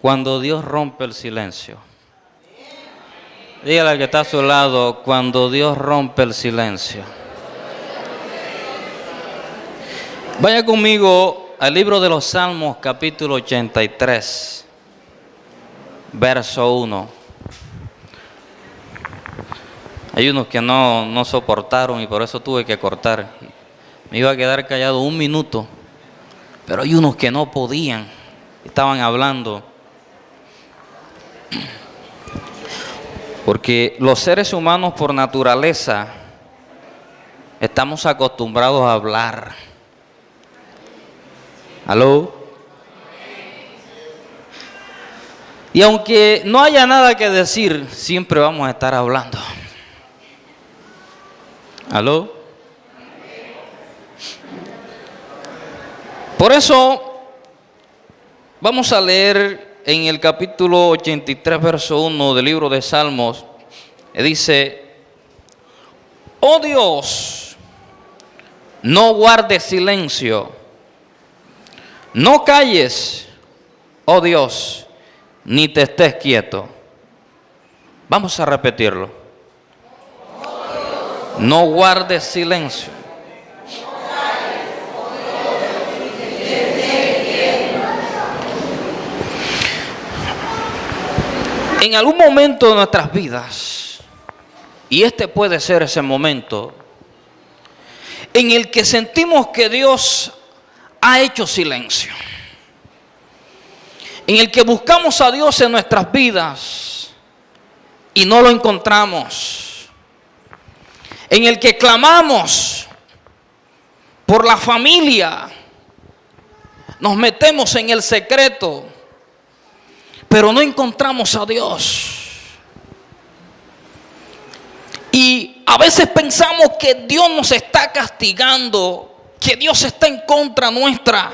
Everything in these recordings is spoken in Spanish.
Cuando Dios rompe el silencio. Dígale al que está a su lado, cuando Dios rompe el silencio. Vaya conmigo al libro de los Salmos, capítulo 83, verso 1. Hay unos que no soportaron y por eso tuve que cortar. Me iba a quedar callado un minuto, pero hay unos que no podían, estaban hablando. Porque los seres humanos por naturaleza estamos acostumbrados a hablar. ¿Aló? Y aunque no haya nada que decir, siempre vamos a estar hablando. ¿Aló? Por eso vamos a leer en el capítulo 83, verso 1 del libro de Salmos. Dice: oh Dios, no guardes silencio, no calles, oh Dios, ni te estés quieto. Vamos a repetirlo. No guardes silencio. En algún momento de nuestras vidas, y este puede ser ese momento, en el que sentimos que Dios ha hecho silencio, en el que buscamos a Dios en nuestras vidas y no lo encontramos, en el que clamamos por la familia, nos metemos en el secreto, pero no encontramos a Dios. Y a veces pensamos que Dios nos está castigando, que Dios está en contra nuestra,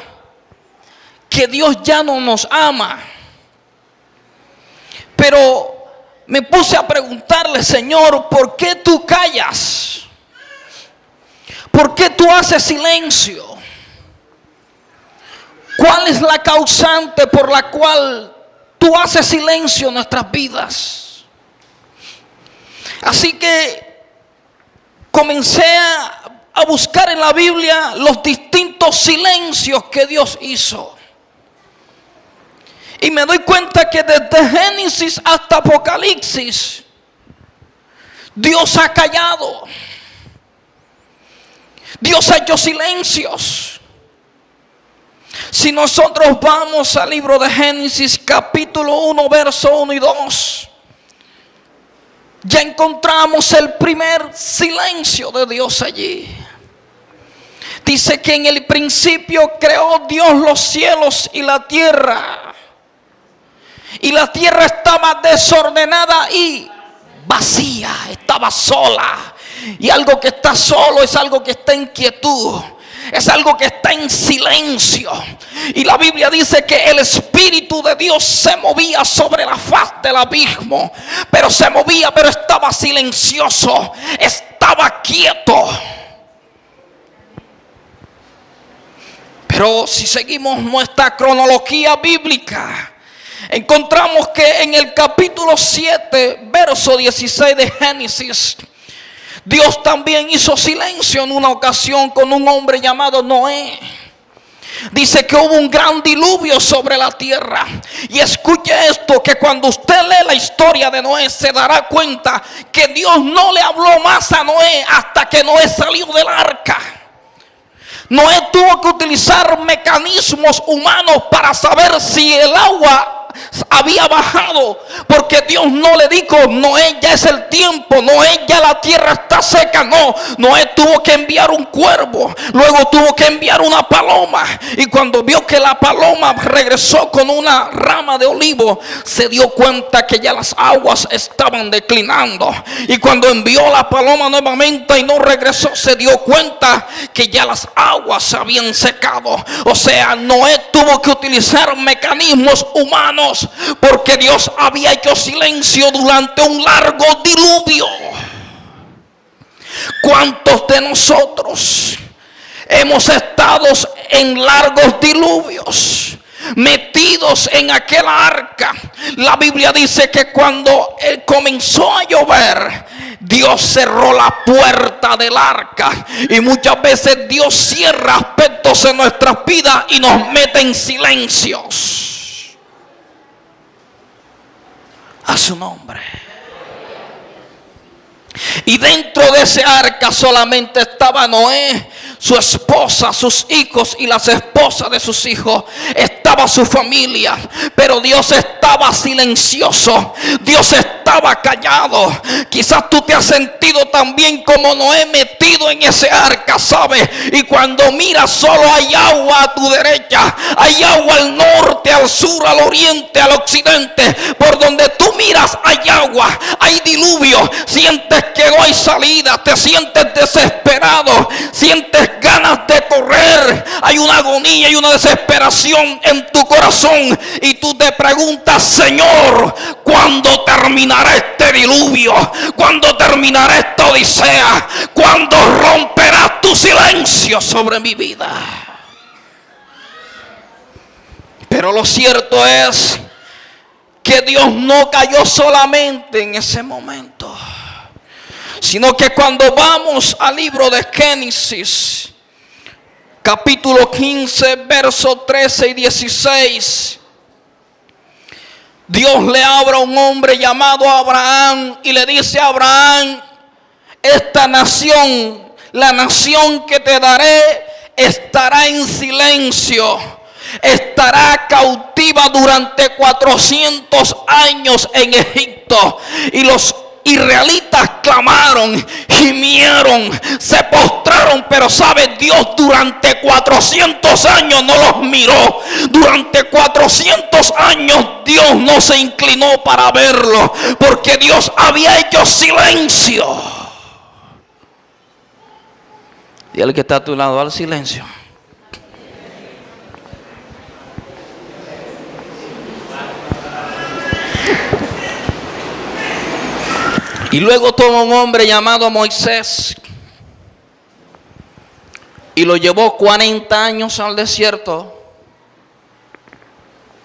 que Dios ya no nos ama. Pero me puse a preguntarle: Señor, ¿por qué tú callas? ¿Por qué tú haces silencio? ¿Cuál es la causante por la cual tú haces silencio en nuestras vidas? Así que comencé a buscar en la Biblia los distintos silencios que Dios hizo. Y me doy cuenta que desde Génesis hasta Apocalipsis, Dios ha callado. Dios ha hecho silencios. Si nosotros vamos al libro de Génesis, capítulo 1, verso 1 y 2, ya encontramos el primer silencio de Dios allí. Dice que en el principio creó Dios los cielos y la tierra. Y la tierra estaba desordenada y vacía, estaba sola. Y algo que está solo es algo que está en quietud. Es algo que está en silencio. Y la Biblia dice que el Espíritu de Dios se movía sobre la faz del abismo. Pero se movía, pero estaba silencioso. Estaba quieto. Pero si seguimos nuestra cronología bíblica, encontramos que en el capítulo 7, verso 16 de Génesis, Dios también hizo silencio en una ocasión con un hombre llamado Noé. Dice que hubo un gran diluvio sobre la tierra. Y escuche esto, que cuando usted lee la historia de Noé, se dará cuenta que Dios no le habló más a Noé hasta que Noé salió del arca. Noé tuvo que utilizar mecanismos humanos para saber si el agua había bajado, porque Dios no le dijo: Noé, ya es el tiempo, Noé, ya la tierra está seca. No, Noé tuvo que enviar un cuervo, luego tuvo que enviar una paloma, y cuando vio que la paloma regresó con una rama de olivo, se dio cuenta que ya las aguas estaban declinando. Y cuando envió la paloma nuevamente y no regresó, se dio cuenta que ya las aguas se habían secado. O sea, Noé tuvo que utilizar mecanismos humanos, porque Dios había hecho silencio durante un largo diluvio. ¿Cuántos de nosotros hemos estado en largos diluvios? metidos en aquel arca. La Biblia dice que cuando comenzó a llover, Dios cerró la puerta del arca. Y muchas veces Dios cierra aspectos en nuestras vidas y nos mete en silencios. A su nombre. Y dentro de ese arca solamente estaba Noé, su esposa, sus hijos y las esposas de sus hijos. Estaba su familia, pero Dios estaba silencioso. Dios estaba callado. Quizás tú te has sentido también como Noé, metido en ese arca, ¿sabes? Y cuando miras solo hay agua a tu derecha, hay agua al norte, al sur, al oriente, al occidente. Por donde tú miras hay agua, hay diluvio. Sientes que no hay salida, te sientes desesperado, sientes ganas de correr, hay una agonía y una desesperación en tu corazón, y tú te preguntas: Señor, ¿cuándo terminará este diluvio? ¿Cuándo terminará esta odisea? ¿Cuándo romperás tu silencio sobre mi vida? Pero lo cierto es que Dios no cayó solamente en ese momento, sino que cuando vamos al libro de Génesis, capítulo 15, versos 13 y 16, Dios le habla a un hombre llamado Abraham y le dice a Abraham: esta nación, la nación que te daré, estará en silencio, estará cautiva durante 400 años en Egipto. Y los israelitas clamaron, gimieron, se postraron, pero sabe, Dios durante 400 años no los miró. Durante 400 años Dios no se inclinó para verlo, porque Dios había hecho silencio. Y el que está a tu lado, al silencio. Y luego tomó un hombre llamado Moisés y lo llevó 40 años al desierto.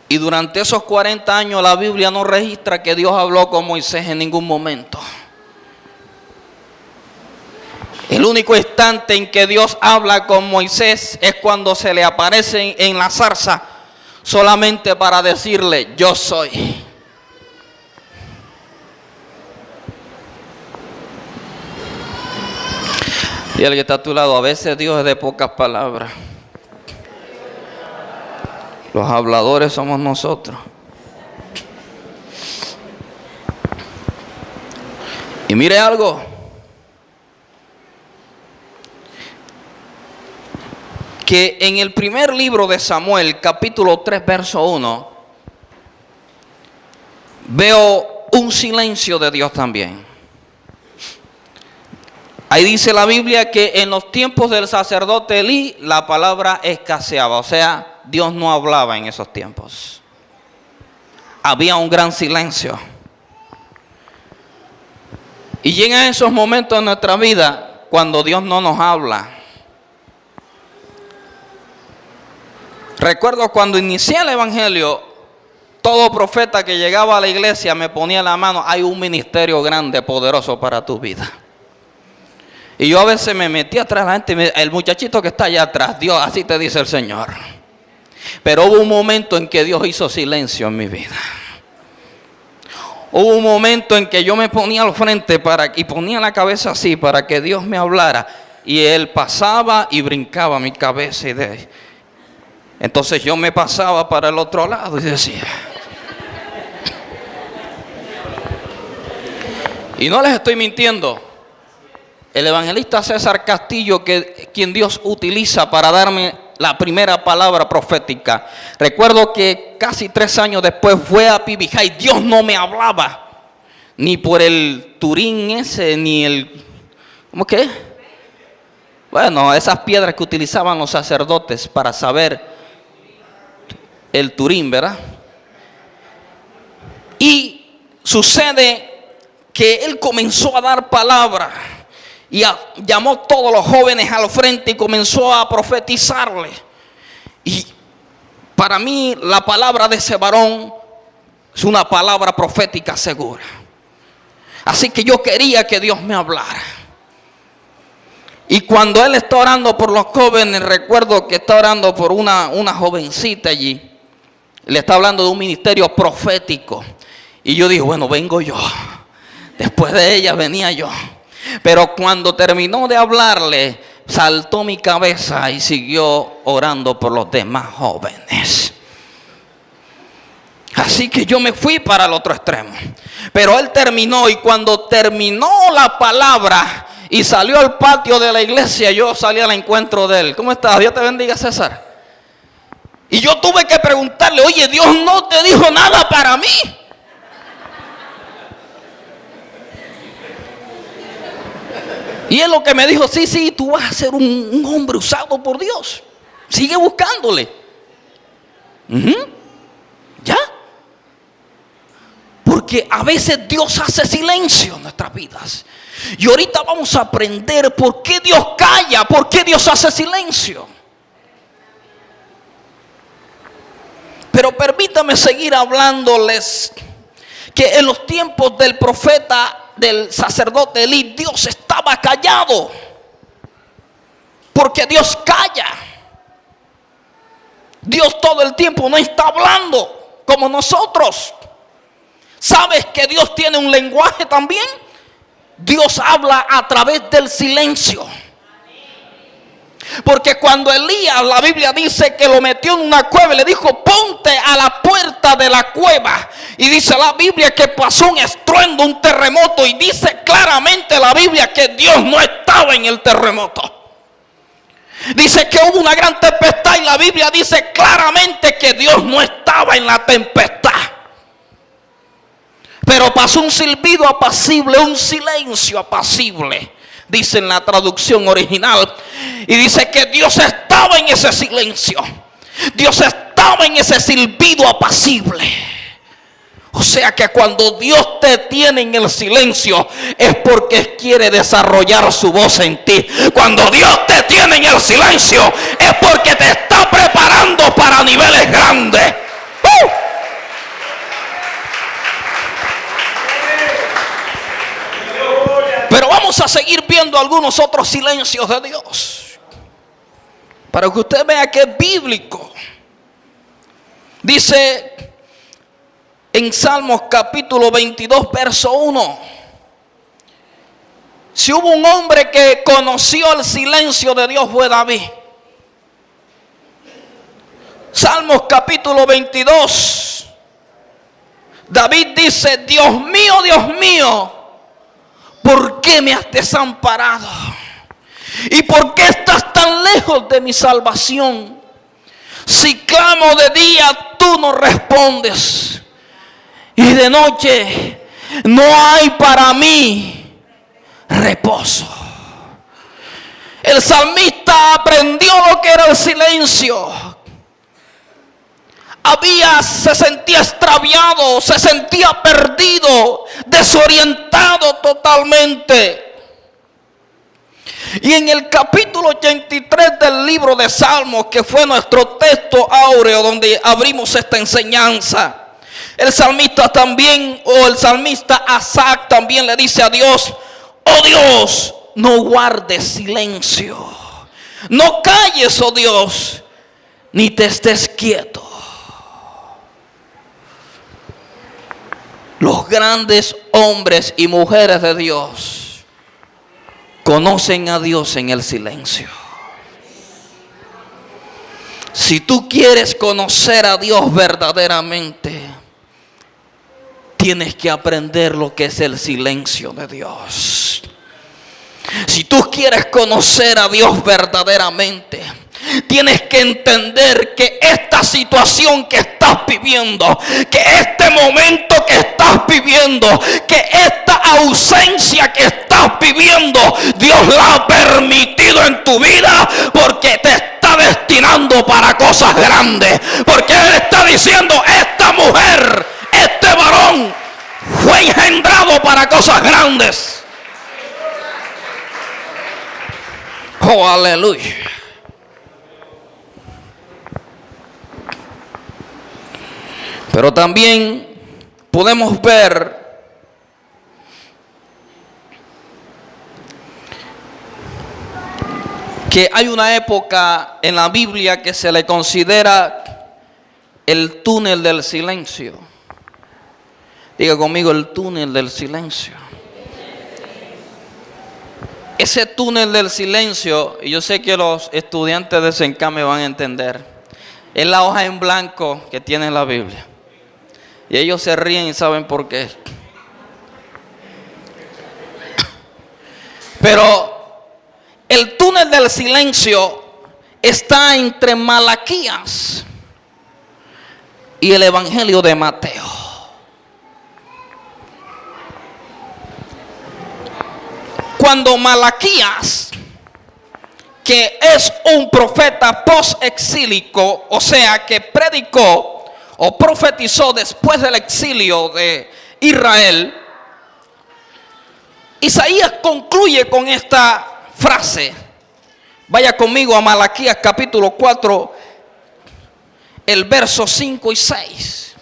Y durante esos 40 años la Biblia no registra que Dios habló con Moisés en ningún momento. El único instante en que Dios habla con Moisés es cuando se le aparece en la zarza, solamente para decirle: yo soy. Y el que está a tu lado: a veces Dios es de pocas palabras. Los habladores somos nosotros. Y mire algo. Que en el primer libro de Samuel, capítulo 3, verso 1, veo un silencio de Dios también. Ahí dice la Biblia que en los tiempos del sacerdote Elí la palabra escaseaba, o sea, Dios no hablaba en esos tiempos. Había un gran silencio. Y llegan esos momentos en nuestra vida cuando Dios no nos habla. Recuerdo cuando inicié el evangelio, todo profeta que llegaba a la iglesia me ponía la mano: hay un ministerio grande, poderoso para tu vida. Y yo a veces me metí atrás de la gente, el muchachito que está allá atrás, Dios, así te dice el Señor. Pero hubo un momento en que Dios hizo silencio en mi vida. Hubo un momento en que yo me ponía al frente y ponía la cabeza así para que Dios me hablara. Y Él pasaba y brincaba mi cabeza. Entonces yo me pasaba para el otro lado y decía. Y no les estoy mintiendo. El evangelista César Castillo, quien Dios utiliza para darme la primera palabra profética. Recuerdo que casi 3 años después fue a Pibijay. Dios no me hablaba. Ni por el turín ese, ni el... ¿Cómo que? Bueno, esas piedras que utilizaban los sacerdotes para saber el turín, ¿verdad? Y sucede que él comenzó a dar palabra. Y llamó a todos los jóvenes al frente y comenzó a profetizarle. Y Para mí la palabra de ese varón es una palabra profética segura. Así que yo quería que Dios me hablara. Y cuando él está orando por los jóvenes, recuerdo que está orando por una jovencita allí. Le está hablando de un ministerio profético. Y yo dije, bueno, vengo yo. Después de ella venía yo. Pero cuando terminó de hablarle, saltó mi cabeza y siguió orando por los demás jóvenes. Así que yo me fui para el otro extremo. Pero él terminó, y cuando terminó la palabra y salió al patio de la iglesia, yo salí al encuentro de él. ¿Cómo estás? Dios te bendiga, César. Y yo tuve que preguntarle, oye, Dios no te dijo nada para mí. Y él lo que me dijo, sí, tú vas a ser un hombre usado por Dios. Sigue buscándole. ¿Ya? Porque a veces Dios hace silencio en nuestras vidas. Y ahorita vamos a aprender por qué Dios calla, por qué Dios hace silencio. Pero permítame seguir hablándoles que en los tiempos del profeta, del sacerdote Elí, Dios estaba callado. Porque Dios calla. Dios todo el tiempo no está hablando como nosotros. ¿Sabes que Dios tiene un lenguaje también? Dios habla a través del silencio. Porque cuando Elías, la Biblia dice que lo metió en una cueva y le dijo, ponte a la puerta de la cueva. Y dice la Biblia que pasó un estruendo, un terremoto. Y dice claramente la Biblia que Dios no estaba en el terremoto. Dice que hubo una gran tempestad y la Biblia dice claramente que Dios no estaba en la tempestad. Pero pasó un silbido apacible, un silencio apacible, dice en la traducción original. Y dice que Dios estaba en ese silencio. Dios estaba en ese silbido apacible. O sea que cuando Dios te tiene en el silencio es porque quiere desarrollar su voz en ti. Cuando Dios te tiene en el silencio es porque te está preparando para niveles grandes. Pero vamos a seguir viendo algunos otros silencios de Dios, para que usted vea que es bíblico. Dice en Salmos capítulo 22, verso 1. Si hubo un hombre que conoció el silencio de Dios, fue David. Salmos capítulo 22. David dice, Dios mío, ¿por qué me has desamparado? ¿Y por qué estás tan lejos de mi salvación? Si clamo de día, tú no respondes, y de noche no hay para mí reposo. El salmista aprendió lo que era el silencio. Se sentía extraviado, se sentía perdido, desorientado totalmente. Y en el capítulo 83 del libro de Salmos, que fue nuestro texto áureo donde abrimos esta enseñanza, el salmista también, o el salmista Asaf también le dice a Dios, oh Dios, no guardes silencio, no calles, oh Dios, ni te estés quieto. Los grandes hombres y mujeres de Dios conocen a Dios en el silencio. Si tú quieres conocer a Dios verdaderamente, tienes que aprender lo que es el silencio de Dios. Si tú quieres conocer a Dios verdaderamente, tienes que entender que esta situación que estás viviendo, que este momento que estás viviendo, que esta ausencia que estás viviendo, Dios la ha permitido en tu vida porque te está destinando para cosas grandes. Porque Él está diciendo, esta mujer, este varón fue engendrado para cosas grandes. Oh, aleluya. Pero también podemos ver que hay una época en la Biblia que se le considera el túnel del silencio. Diga conmigo, el túnel del silencio. Ese túnel del silencio, y yo sé que los estudiantes de Sencam me van a entender, es la hoja en blanco que tiene la Biblia. Y ellos se ríen y saben por qué. Pero el túnel del silencio está entre Malaquías y el Evangelio de Mateo. Cuando Malaquías, que es un profeta post-exílico, o sea, que predicó o profetizó después del exilio de Israel, Isaías concluye con esta frase. Vaya conmigo a Malaquías capítulo 4, el verso 5 y 6.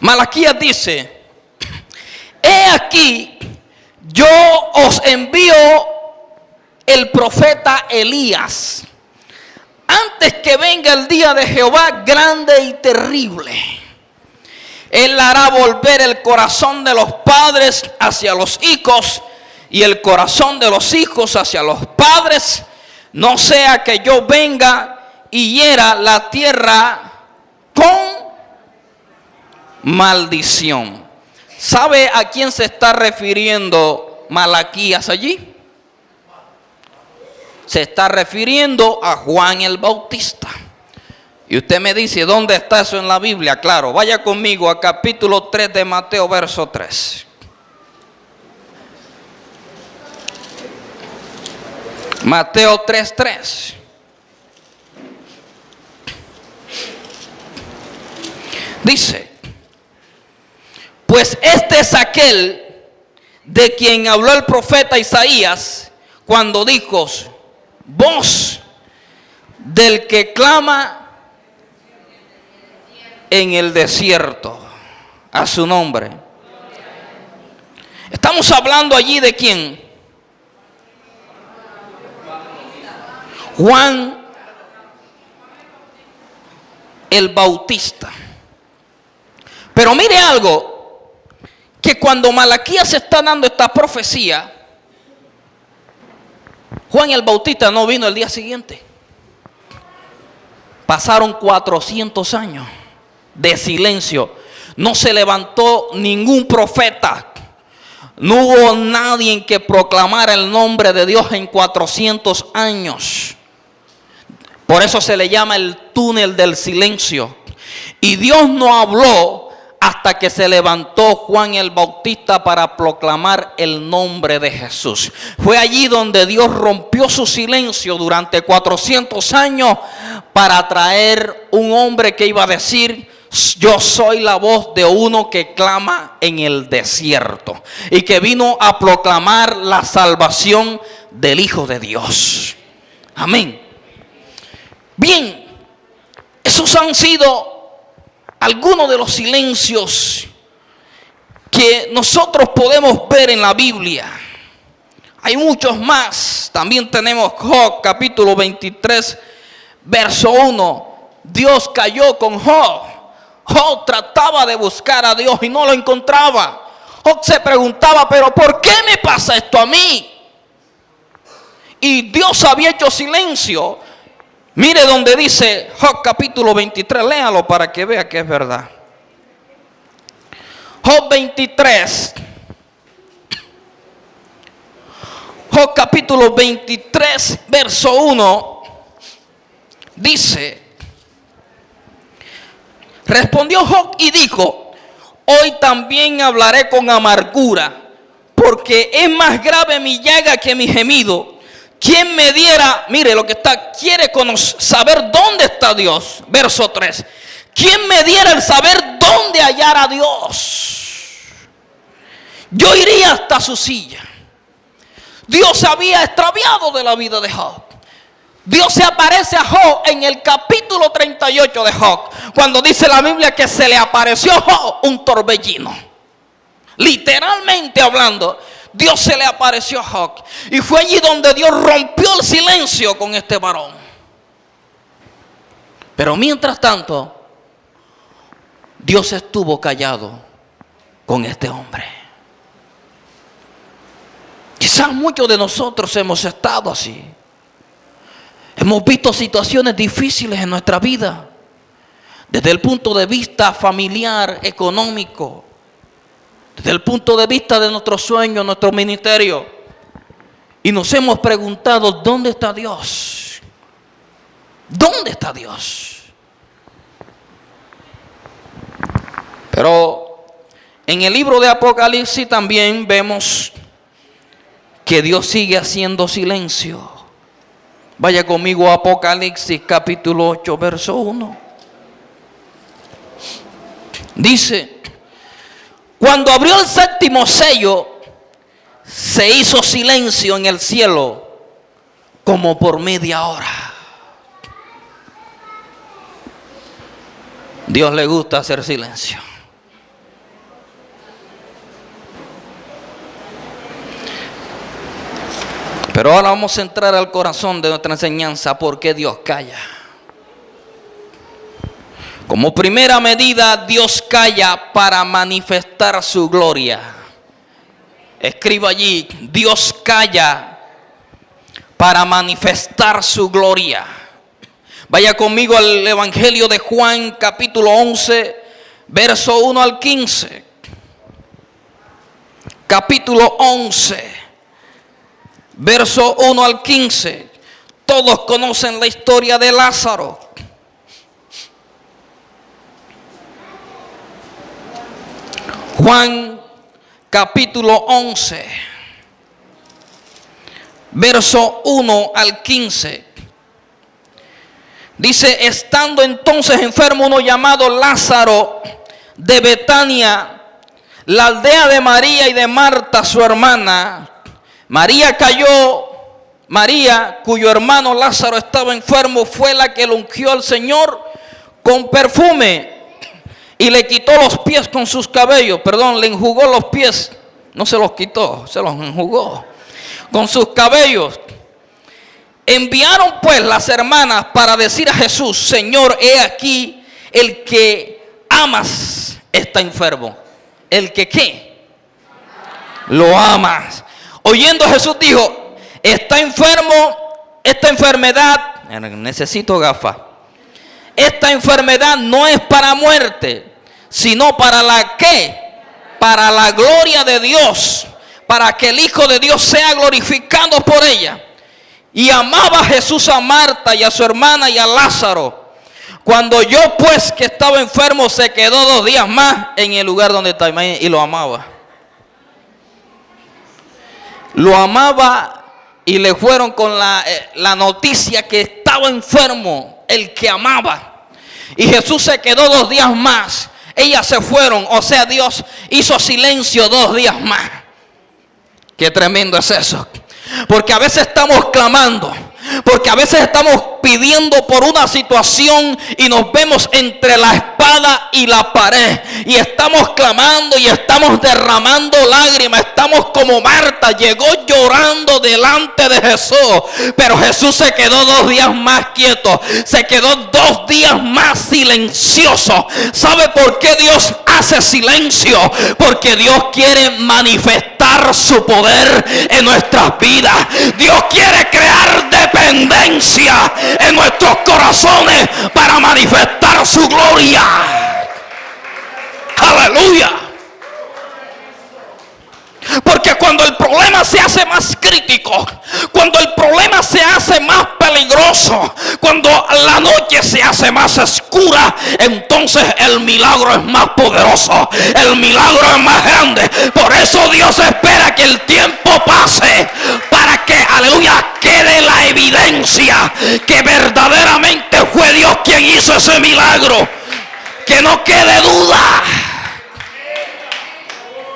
Malaquías dice: he aquí, yo os envío el profeta Elías, antes que venga el día de Jehová grande y terrible. Él hará volver el corazón de los padres hacia los hijos y el corazón de los hijos hacia los padres, no sea que yo venga y hiera la tierra con maldición. ¿Sabe a quién se está refiriendo Malaquías allí? Se está refiriendo a Juan el Bautista. Y usted me dice, ¿dónde está eso en la Biblia? Claro, vaya conmigo a capítulo 3 de Mateo, verso 3. Mateo 3:3. Dice: pues este es aquel de quien habló el profeta Isaías cuando dijo: voz del que clama en el desierto a su nombre. Estamos hablando allí de quién? Juan el Bautista. Pero mire algo, que cuando Malaquías está dando esta profecía, Juan el Bautista no vino el día siguiente. Pasaron 400 años de silencio. No se levantó ningún profeta. No hubo nadie que proclamara el nombre de Dios en 400 años. Por eso se le llama el túnel del silencio. Y Dios no habló hasta que se levantó Juan el Bautista para proclamar el nombre de Jesús. Fue allí donde Dios rompió su silencio durante 400 años para traer un hombre que iba a decir: yo soy la voz de uno que clama en el desierto, y que vino a proclamar la salvación del Hijo de Dios. Amén. Bien, esos han sido algunos de los silencios que nosotros podemos ver en la Biblia. Hay muchos más. También tenemos Job capítulo 23 verso 1. Dios cayó con Job. Job trataba de buscar a Dios y no lo encontraba. Job se preguntaba: pero ¿por qué me pasa esto a mí? Y Dios había hecho silencio. Mire donde dice Job capítulo 23, léalo para que vea que es verdad. Job 23. Job capítulo 23, verso 1, dice: respondió Job y dijo: hoy también hablaré con amargura, porque es más grave mi llaga que mi gemido. ¿Quién me diera? Mire lo que está, quiere saber dónde está Dios. Verso 3. ¿Quién me diera el saber dónde hallar a Dios? Yo iría hasta su silla. Dios se había extraviado de la vida de Job. Dios se aparece a Job en el capítulo 38 de Job, cuando dice la Biblia que se le apareció un torbellino. Literalmente hablando, Dios se le apareció a Job. Y fue allí donde Dios rompió el silencio con este varón. Pero mientras tanto, Dios estuvo callado con este hombre. Quizás muchos de nosotros hemos estado así. Hemos visto situaciones difíciles en nuestra vida, desde el punto de vista familiar, económico, desde el punto de vista de nuestro sueño, nuestro ministerio. Y nos hemos preguntado, ¿dónde está Dios? ¿Dónde está Dios? Pero en el libro de Apocalipsis también vemos que Dios sigue haciendo silencio. Vaya conmigo a Apocalipsis capítulo 8, verso 1. Dice: cuando abrió el séptimo sello, se hizo silencio en el cielo como por media hora. Dios le gusta hacer silencio. Pero ahora vamos a entrar al corazón de nuestra enseñanza. ¿Por qué Dios calla? Como primera medida, Dios calla para manifestar su gloria. Escriba allí: Dios calla para manifestar su gloria. Vaya conmigo al Evangelio de Juan, capítulo 11, verso 1 al 15. Capítulo 11, verso 1 al 15. Todos conocen la historia de Lázaro. Juan capítulo 11, verso 1 al 15. Dice: estando entonces enfermo uno llamado Lázaro de Betania, la aldea de María y de Marta su hermana. María, cuyo hermano Lázaro estaba enfermo, fue la que lo ungió al Señor con perfume y le quitó los pies con sus cabellos. Le enjugó los pies. No se los quitó, se los enjugó con sus cabellos. Enviaron pues las hermanas para decir a Jesús: Señor, he aquí el que amas está enfermo. ¿El que qué? Lo amas. Oyendo, Jesús dijo: está enfermo, esta enfermedad, necesito gafas. Esta enfermedad no es para muerte, sino para la ¿qué? Para la gloria de Dios, para que el Hijo de Dios sea glorificado por ella. Y amaba Jesús a Marta y a su hermana y a Lázaro. Cuando oyó pues que estaba enfermo, se quedó 2 días más en el lugar donde estaba, y lo amaba. Lo amaba y le fueron con la noticia que estaba enfermo, el que amaba. Y Jesús se quedó 2 días más. Ellas se fueron, o sea, Dios hizo silencio 2 días más. Qué tremendo es eso. Porque a veces estamos clamando, porque a veces estamos pidiendo por una situación y nos vemos entre la espada y la pared, y estamos clamando y estamos derramando lágrimas. Estamos como Marta, llegó llorando delante de Jesús, pero Jesús se quedó 2 días más quieto, se quedó 2 días más silencioso. ¿Sabe por qué Dios hace silencio? Porque Dios quiere manifestar su poder en nuestras vidas. Dios quiere crear dependencia en nuestros corazones para manifestar su gloria. Aleluya. Porque cuando el problema se hace más crítico, cuando el problema se hace más peligroso, cuando la noche se hace más oscura, entonces el milagro es más poderoso, el milagro es más grande. Por eso Dios espera que el tiempo pase, para que, aleluya, quede la evidencia que verdaderamente fue Dios quien hizo ese milagro. Que no quede duda.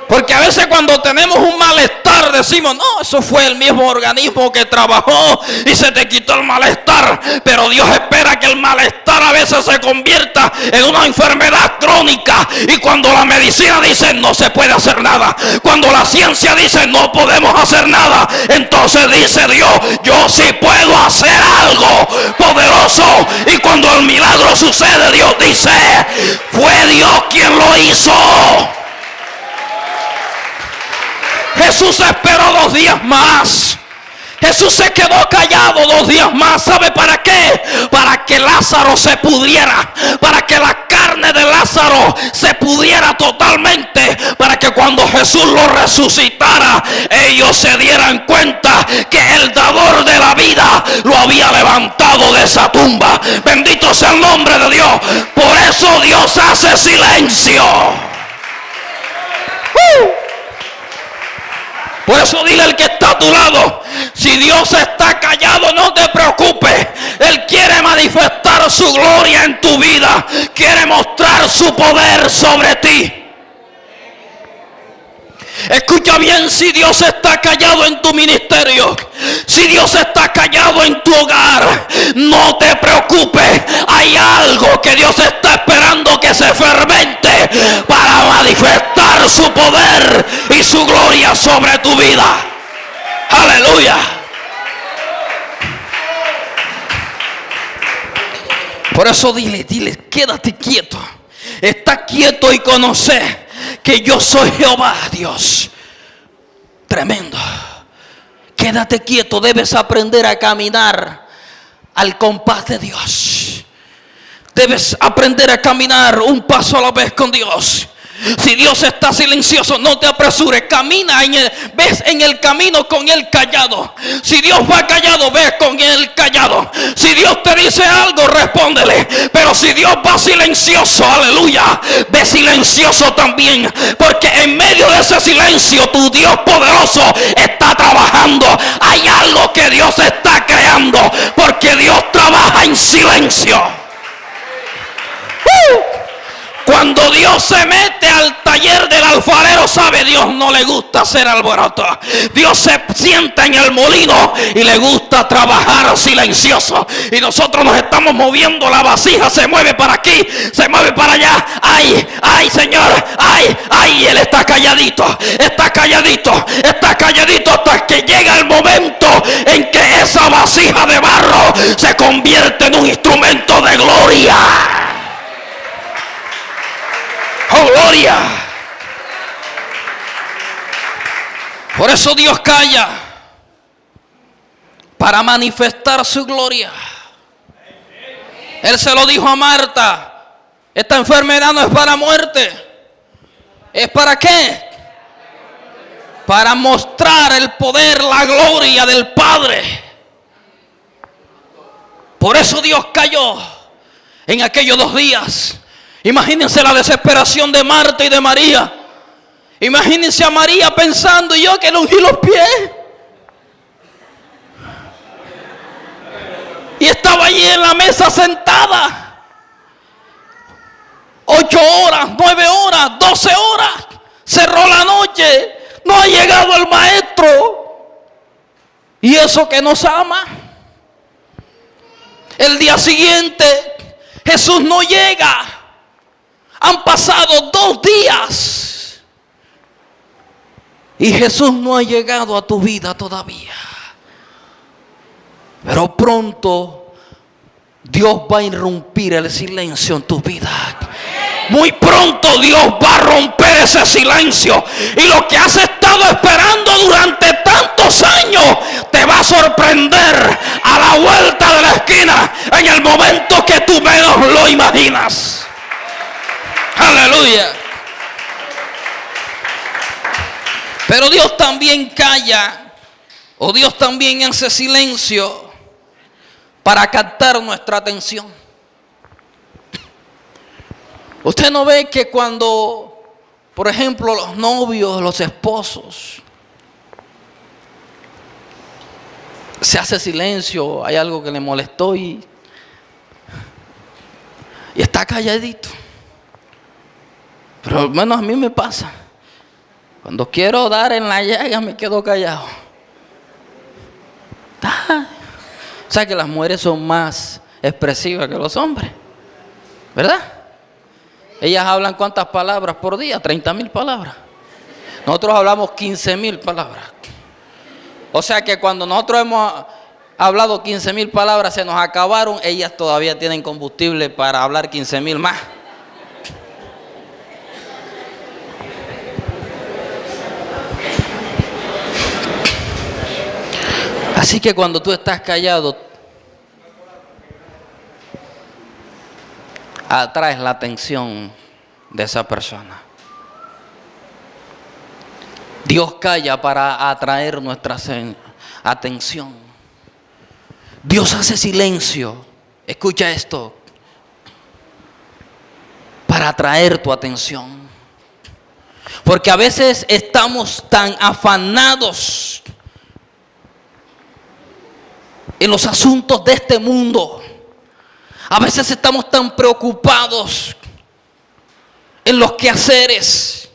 Porque a veces cuando tenemos un malestar decimos, no, eso fue el mismo organismo que trabajó y se te quitó el malestar. Pero Dios espera que el malestar a veces se convierta en una enfermedad crónica. Y cuando la medicina dice no se puede hacer nada, cuando la ciencia dice no podemos hacer nada, entonces dice Dios, yo sí puedo hacer algo poderoso. Y cuando el milagro sucede, Dios dice, fue Dios quien lo hizo. Jesús esperó 2 días más. Jesús se quedó callado 2 días más. ¿Sabe para qué? Para que Lázaro se pudriera. Para que la carne de Lázaro se pudriera totalmente. Para que cuando Jesús lo resucitara, ellos se dieran cuenta que el dador de la vida lo había levantado de esa tumba. Bendito sea el nombre de Dios. Por eso Dios hace silencio. Por eso dile al que está a tu lado, si Dios está callado, no te preocupes. Él quiere manifestar su gloria en tu vida. Quiere mostrar su poder sobre ti. Escucha bien, si Dios está callado en tu ministerio, si Dios está callado en tu hogar, no te preocupes. Hay algo que Dios está esperando que se fermente para manifestar su poder y su gloria sobre tu vida. Aleluya. Por eso dile, quédate quieto. Está quieto y conoce que yo soy Jehová, Dios. Tremendo. Quédate quieto, debes aprender a caminar al compás de Dios. Debes aprender a caminar un paso a la vez con Dios. Si Dios está silencioso, no te apresures. Camina ves en el camino con Él callado. Si Dios va callado, ves con Él callado. Si Dios te dice algo, respóndele. Pero si Dios va silencioso, aleluya, ve silencioso también. Porque en medio de ese silencio, tu Dios poderoso está trabajando. Hay algo que Dios está creando. Porque Dios trabaja en silencio. Cuando Dios se mete al taller del alfarero, sabe, Dios no le gusta hacer alboroto. Dios se sienta en el molino y le gusta trabajar silencioso. Y nosotros nos estamos moviendo, la vasija se mueve para aquí, se mueve para allá. Ay, ay, Señor, ay, ay, Él está calladito, está calladito, está calladito hasta que llega el momento en que esa vasija de barro se convierte en un instrumento de gloria. ¡Oh, gloria! Por eso Dios calla, para manifestar su gloria. Él se lo dijo a Marta: esta enfermedad no es para muerte. ¿Es para qué? Para mostrar el poder, la gloria del Padre. Por eso Dios cayó en aquellos 2 días. Imagínense la desesperación de Marta y de María. Imagínense a María pensando: ¿y yo que le ungí los pies? Y estaba allí en la mesa sentada. 8 horas, 9 horas, 12 horas. Cerró la noche. No ha llegado el maestro. Y eso que nos ama. El día siguiente Jesús no llega. Han pasado 2 días y Jesús no ha llegado a tu vida todavía. Pero pronto Dios va a irrumpir el silencio en tu vida. Muy pronto Dios va a romper ese silencio. Y lo que has estado esperando durante tantos años te va a sorprender a la vuelta de la esquina, en el momento que tú menos lo imaginas. Aleluya. Pero Dios también calla, o Dios también hace silencio para captar nuestra atención. Usted no ve que cuando, por ejemplo, los novios, los esposos, se hace silencio, hay algo que le molestó y está calladito. Pero al menos a mí me pasa. Cuando quiero dar en la llaga me quedo callado. O sea que las mujeres son más expresivas que los hombres, ¿verdad? Ellas hablan ¿cuántas palabras por día? 30,000 palabras. Nosotros hablamos 15,000 palabras. O sea que cuando nosotros hemos hablado 15,000 palabras, se nos acabaron, ellas todavía tienen combustible para hablar 15,000 más. Así que cuando tú estás callado, atraes la atención de esa persona. Dios calla para atraer nuestra atención. Dios hace silencio, escucha esto, para atraer tu atención. Porque a veces estamos tan afanados en los asuntos de este mundo. A veces estamos tan preocupados en los quehaceres.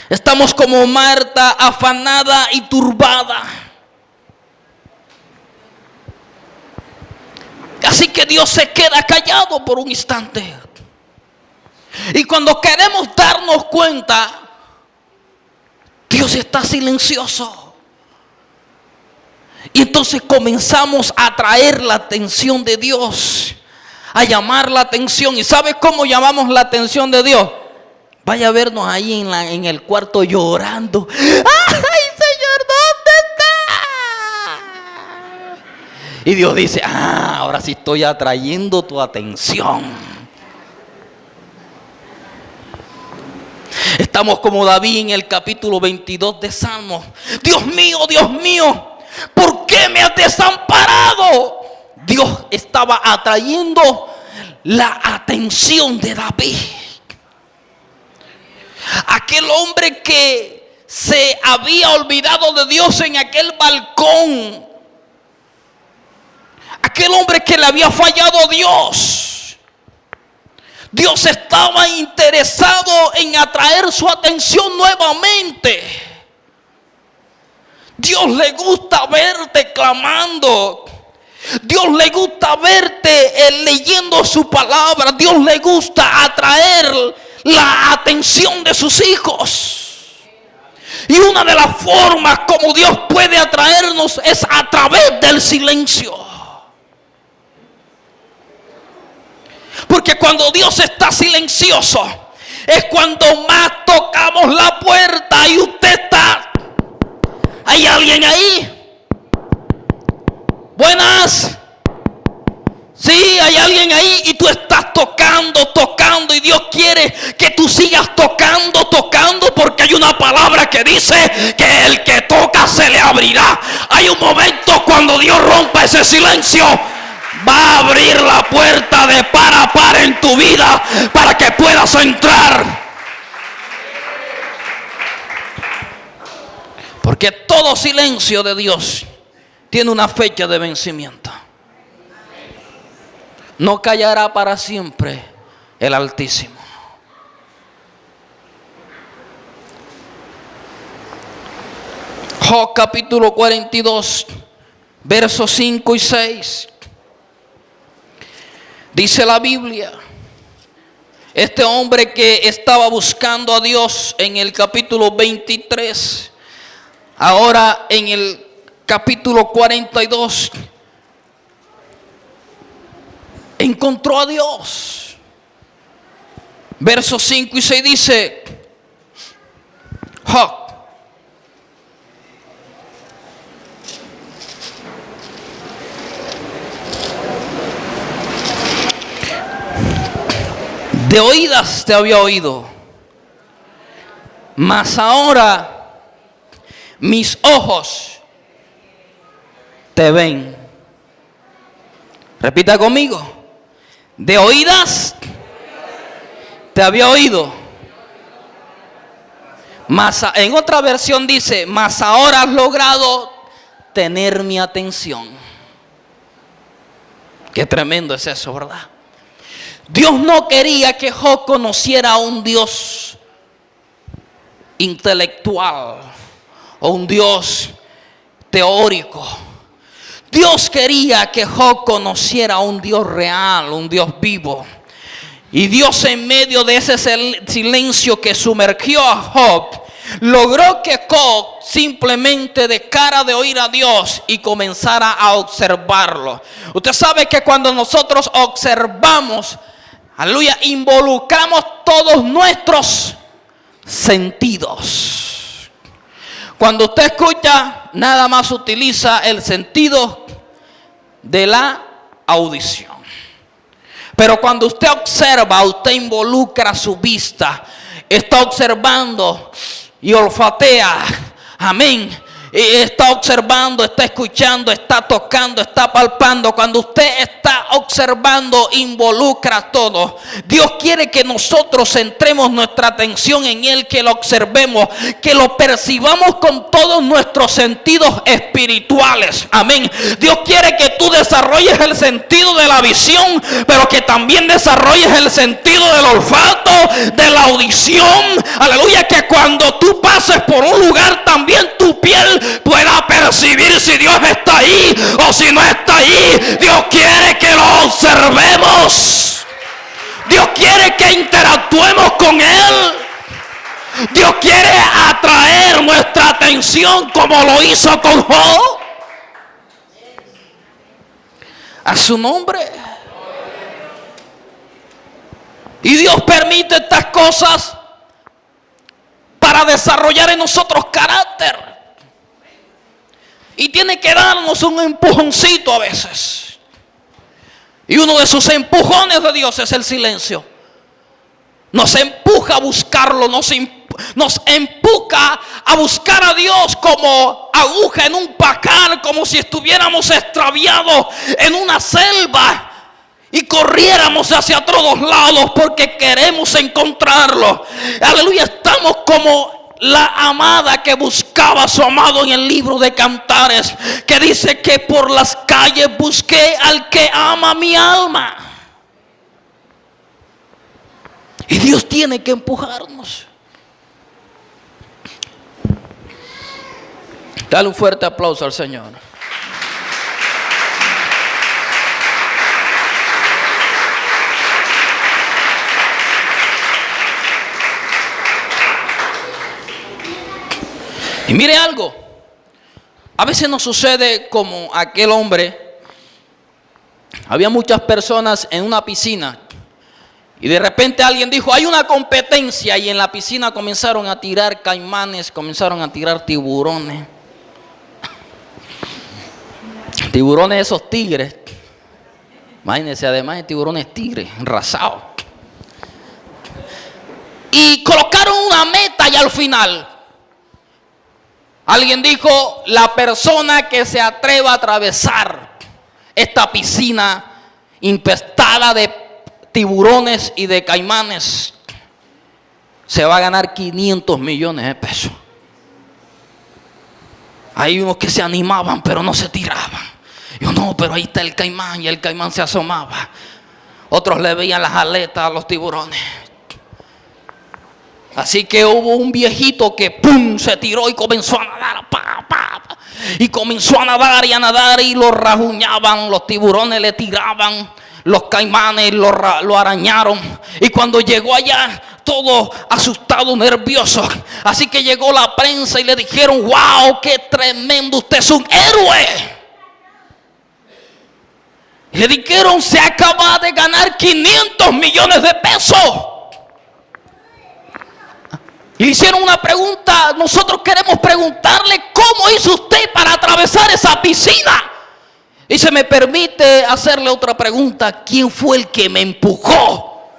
Estamos como Marta, afanada y turbada. Así que Dios se queda callado por un instante. Y cuando queremos darnos cuenta, Dios está silencioso. Y entonces comenzamos a atraer la atención de Dios, a llamar la atención. ¿Y sabes cómo llamamos la atención de Dios? Vaya a vernos ahí en el cuarto llorando. ¡Ay, Señor, ¿dónde está? Y Dios dice, ahora sí estoy atrayendo tu atención. Estamos como David en el capítulo 22 de Salmos. Dios mío, ¿por qué me has desamparado? Dios estaba atrayendo la atención de David. Aquel hombre que se había olvidado de Dios en aquel balcón. Aquel hombre que le había fallado a Dios. Dios estaba interesado en atraer su atención nuevamente. Dios le gusta verte clamando. Dios le gusta verte leyendo su palabra. Dios le gusta atraer la atención de sus hijos. Y una de las formas como Dios puede atraernos es a través del silencio. Porque cuando Dios está silencioso, es cuando más tocamos la puerta y usted está. ¿Hay alguien ahí? Buenas. Sí, hay alguien ahí y tú estás tocando y Dios quiere que tú sigas tocando porque hay una palabra que dice que el que toca se le abrirá. Hay un momento cuando Dios rompa ese silencio, va a abrir la puerta de par a par en tu vida para que puedas entrar. Porque todo silencio de Dios tiene una fecha de vencimiento. No callará para siempre el Altísimo. Job capítulo 42, versos 5 y 6. Dice la Biblia, este hombre que estaba buscando a Dios en el capítulo 23, ahora en el capítulo 42, encontró a Dios. Versos 5 y 6 dice, Job, de oídas te había oído, mas ahora mis ojos te ven. Repita conmigo. De oídas te había oído, mas en otra versión dice, mas ahora has logrado tener mi atención. Qué tremendo es eso, ¿verdad? Dios no quería que Job conociera a un Dios intelectual o un Dios teórico. Dios quería que Job conociera a un Dios real, un Dios vivo. Y Dios, en medio de ese silencio que sumergió a Job, logró que Job simplemente dejara de oír a Dios y comenzara a observarlo. Usted sabe que cuando nosotros observamos, aleluya, involucramos todos nuestros sentidos. Cuando usted escucha, nada más utiliza el sentido de la audición. Pero cuando usted observa, usted involucra su vista. Está observando y olfatea. Amén. Está observando, está escuchando, está tocando, está palpando. Cuando usted está observando, involucra todo. Dios quiere que nosotros centremos nuestra atención en Él, que lo observemos, que lo percibamos con todos nuestros sentidos espirituales. Amén. Dios quiere que tú desarrolles el sentido de la visión, pero que también desarrolles el sentido del olfato, de la audición. Aleluya, que cuando tú pases por un lugar, también tu piel pueda percibir si Dios está ahí o si no está ahí. Dios quiere que lo observemos. Dios quiere que interactuemos con Él. Dios quiere atraer nuestra atención como lo hizo con Job. A su nombre. Y Dios permite estas cosas para desarrollar en nosotros carácter. Y tiene que darnos un empujoncito a veces. Y uno de sus empujones de Dios es el silencio. Nos empuja a buscarlo, nos empuja a buscar a Dios como aguja en un pajar, como si estuviéramos extraviados en una selva y corriéramos hacia todos lados porque queremos encontrarlo. Aleluya, estamos como la amada que buscaba a su amado en el libro de Cantares, que dice que por las calles busqué al que ama mi alma. Y Dios tiene que empujarnos. Dale un fuerte aplauso al Señor. Y mire algo, a veces nos sucede como aquel hombre. Había muchas personas en una piscina y de repente alguien dijo, hay una competencia, y en la piscina comenzaron a tirar caimanes, comenzaron a tirar tiburones. Tiburones esos tigres. Imagínense, además de tiburones tigres, enrasados. Y colocaron una meta y al final alguien dijo, la persona que se atreva a atravesar esta piscina infestada de tiburones y de caimanes se va a ganar 500 millones de pesos. Hay unos que se animaban pero no se tiraban. Yo no, pero ahí está el caimán, y el caimán se asomaba. Otros le veían las aletas a los tiburones. Así que hubo un viejito que ¡pum! Se tiró y comenzó a nadar. Y comenzó a nadar y a nadar, y lo rajuñaban, los tiburones le tiraban, los caimanes lo arañaron. Y cuando llegó allá, todo asustado, nervioso. Así que llegó la prensa y le dijeron, wow, qué tremendo, usted es un héroe. Le dijeron, se acaba de ganar 500 millones de pesos. Y le hicieron una pregunta. Nosotros queremos preguntarle, ¿cómo hizo usted para atravesar esa piscina? Y se me permite hacerle otra pregunta. ¿Quién fue el que me empujó?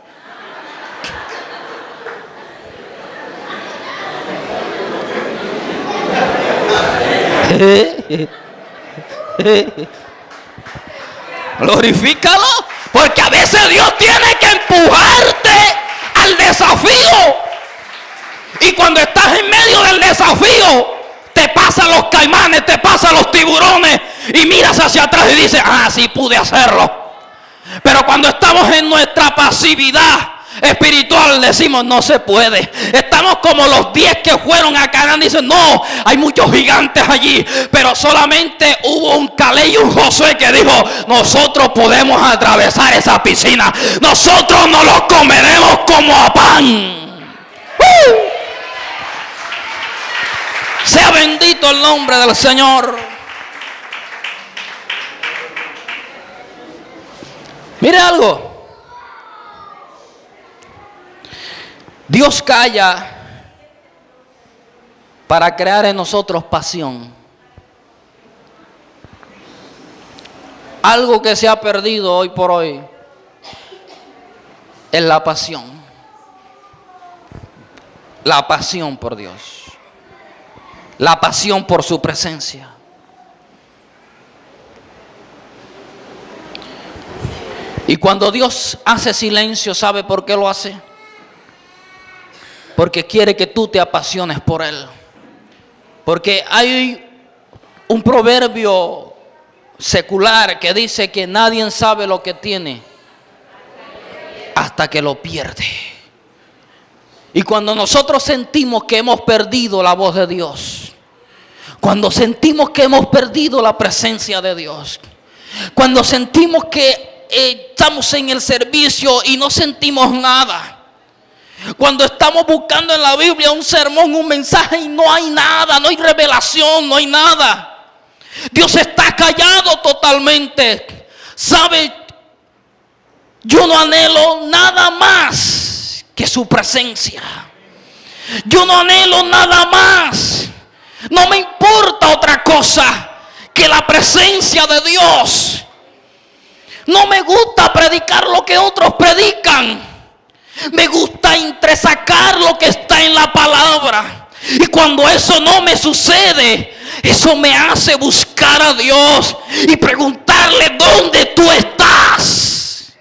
Glorifícalo, porque a veces Dios tiene que empujarte al desafío. Y cuando estás en medio del desafío, te pasan los caimanes, te pasan los tiburones, y miras hacia atrás y dices, sí pude hacerlo. Pero cuando estamos en nuestra pasividad, espiritual decimos no se puede. Estamos como los 10 que fueron a Canaán, dicen no, hay muchos gigantes allí, pero solamente hubo un Caleb y un Josué que dijo, nosotros podemos atravesar esa piscina, nosotros nos los comeremos como a pan. Sea bendito el nombre del Señor. Mire algo, Dios calla para crear en nosotros pasión. Algo que se ha perdido hoy por hoy es la pasión. La pasión por Dios. La pasión por su presencia. Y cuando Dios hace silencio, ¿sabe por qué lo hace? Porque quiere que tú te apasiones por Él. Porque hay un proverbio secular que dice que nadie sabe lo que tiene hasta que lo pierde. Y cuando nosotros sentimos que hemos perdido la voz de Dios, cuando sentimos que hemos perdido la presencia de Dios, cuando sentimos que estamos en el servicio y no sentimos nada, cuando estamos buscando en la Biblia un sermón, un mensaje y no hay nada, no hay revelación, no hay nada, Dios está callado totalmente. ¿Sabe? Yo no anhelo nada más que su presencia. Yo no anhelo nada más. No me importa otra cosa que la presencia de Dios. No me gusta predicar lo que otros predican. Me gusta entresacar lo que está en la palabra. Y cuando eso no me sucede, eso me hace buscar a Dios y preguntarle dónde tú estás.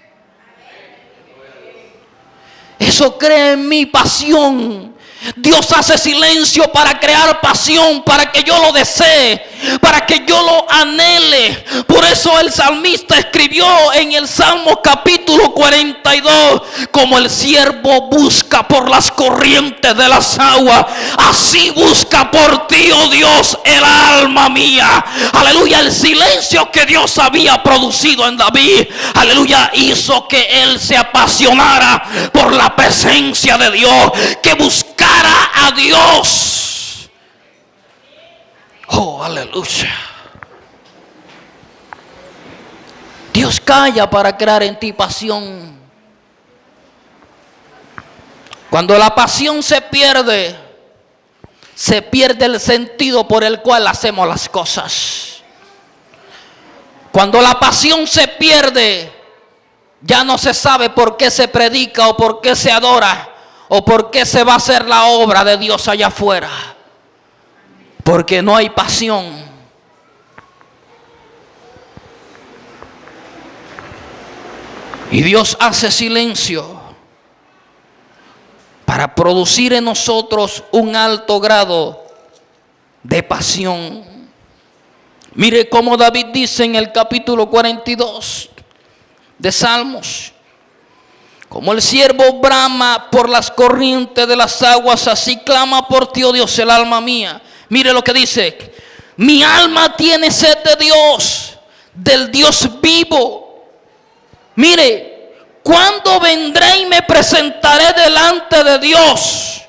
Eso crea en mí pasión. Dios hace silencio para crear pasión, para que yo lo desee, para que yo lo anhele. Por eso el salmista escribió en el Salmo capítulo 42, como el siervo busca por las corrientes de las aguas, así busca por ti, oh Dios, el alma mía. Aleluya, el silencio que Dios había producido en David, aleluya, hizo que él se apasionara por la presencia de Dios, que buscara a Dios. Oh, aleluya. Dios calla para crear en ti pasión. Cuando la pasión se pierde el sentido por el cual hacemos las cosas. Cuando la pasión se pierde, ya no se sabe por qué se predica o por qué se adora o por qué se va a hacer la obra de Dios allá afuera. Porque no hay pasión. Y Dios hace silencio para producir en nosotros un alto grado de pasión. Mire cómo David dice en el capítulo 42 de Salmos: como el siervo brama por las corrientes de las aguas, así clama por ti, oh Dios, el alma mía. Mire lo que dice: mi alma tiene sed de Dios, del Dios vivo. Mire, ¿cuándo vendré y me presentaré delante de Dios?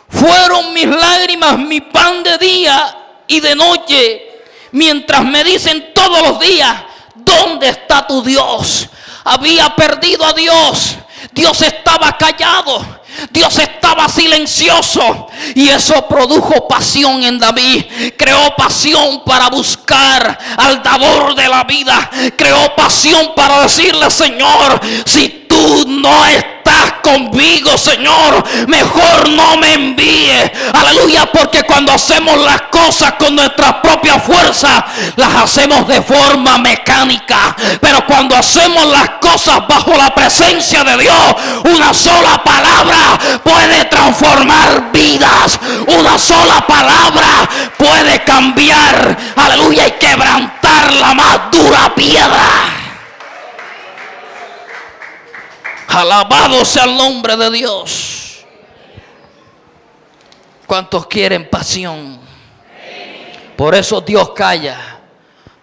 Fueron mis lágrimas mi pan de día y de noche, mientras me dicen todos los días: ¿dónde está tu Dios? Había perdido a Dios. Dios estaba callado, Dios estaba silencioso, y eso produjo pasión en David. Creó pasión para buscar al dador de la vida. Creó pasión para decirle: Señor, si tú no estás conmigo, Señor, mejor no me envíes. Aleluya, porque cuando hacemos las cosas con nuestra propia fuerza, las hacemos de forma mecánica. Pero cuando hacemos las cosas bajo la presencia de Dios, una sola palabra puede transformar vidas. Una sola palabra puede cambiar, aleluya, y quebrantar la más dura piedra. Alabado sea el nombre de Dios. ¿Cuántos quieren pasión? Por eso Dios calla,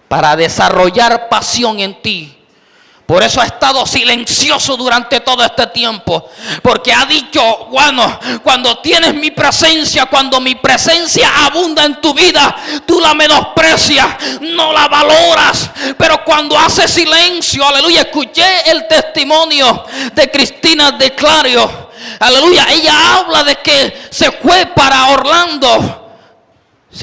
para desarrollar pasión en ti. Por eso ha estado silencioso durante todo este tiempo. Porque ha dicho, bueno, cuando tienes mi presencia, cuando mi presencia abunda en tu vida, tú la menosprecias, no la valoras. Pero cuando hace silencio, aleluya, escuché el testimonio de Cristina de Clario. Aleluya, ella habla de que se fue para Orlando.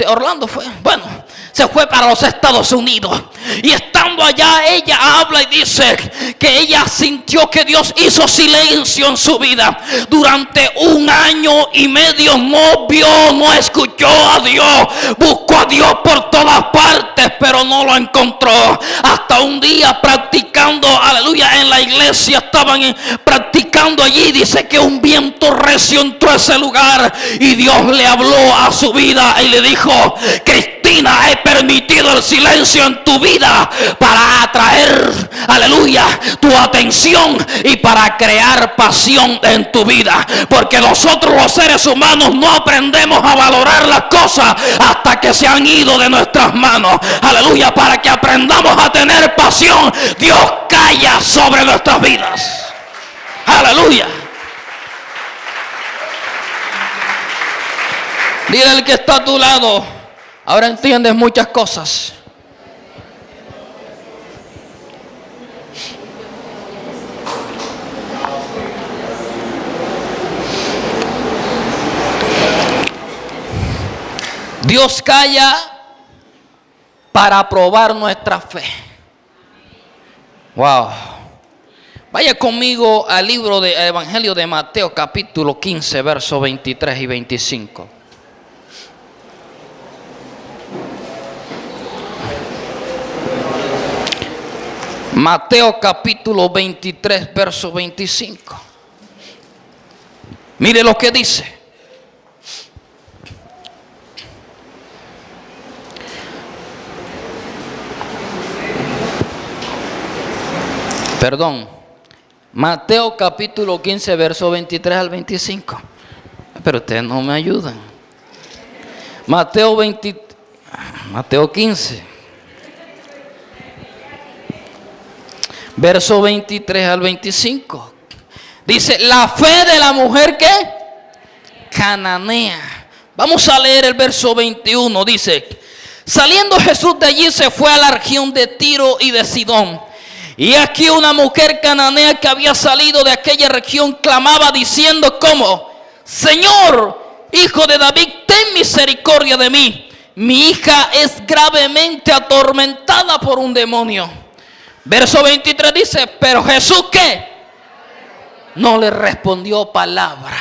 Orlando fue, bueno, se fue para los Estados Unidos. Y estando allá, ella habla y dice que ella sintió que Dios hizo silencio en su vida. Durante 1 año y medio no vio, no escuchó a Dios. Buscó a Dios por todas partes, pero no lo encontró. Hasta un día practicando, aleluya, en la iglesia, estaban practicando allí. Dice que un viento recio entró a ese lugar y Dios le habló a su vida y le dijo: Cristina, he permitido el silencio en tu vida para atraer, aleluya, tu atención y para crear pasión en tu vida. Porque nosotros los seres humanos no aprendemos a valorar las cosas hasta que se han ido de nuestras manos. Aleluya, para que aprendamos a tener pasión, Dios calla sobre nuestras vidas. Aleluya. Dile al que está a tu lado: ahora entiendes muchas cosas. Dios calla para probar nuestra fe. Wow. Vaya conmigo al libro del Evangelio de Mateo, capítulo 15, versos 23 y 25. Mateo capítulo 23, verso 25. Mire lo que dice. Perdón. Mateo capítulo 15, verso 23 al 25. Pero ustedes no me ayudan. Mateo 15. Verso 23 al 25. Dice: la fe de la mujer que cananea. Vamos a leer el verso 21. Dice: saliendo Jesús de allí, se fue a la región de Tiro y de Sidón. Y aquí una mujer cananea que había salido de aquella región clamaba diciendo: ¿cómo? Señor, hijo de David, ten misericordia de mí. Mi hija es gravemente atormentada por un demonio. Verso 23 dice: pero Jesús, ¿qué? No le respondió palabra.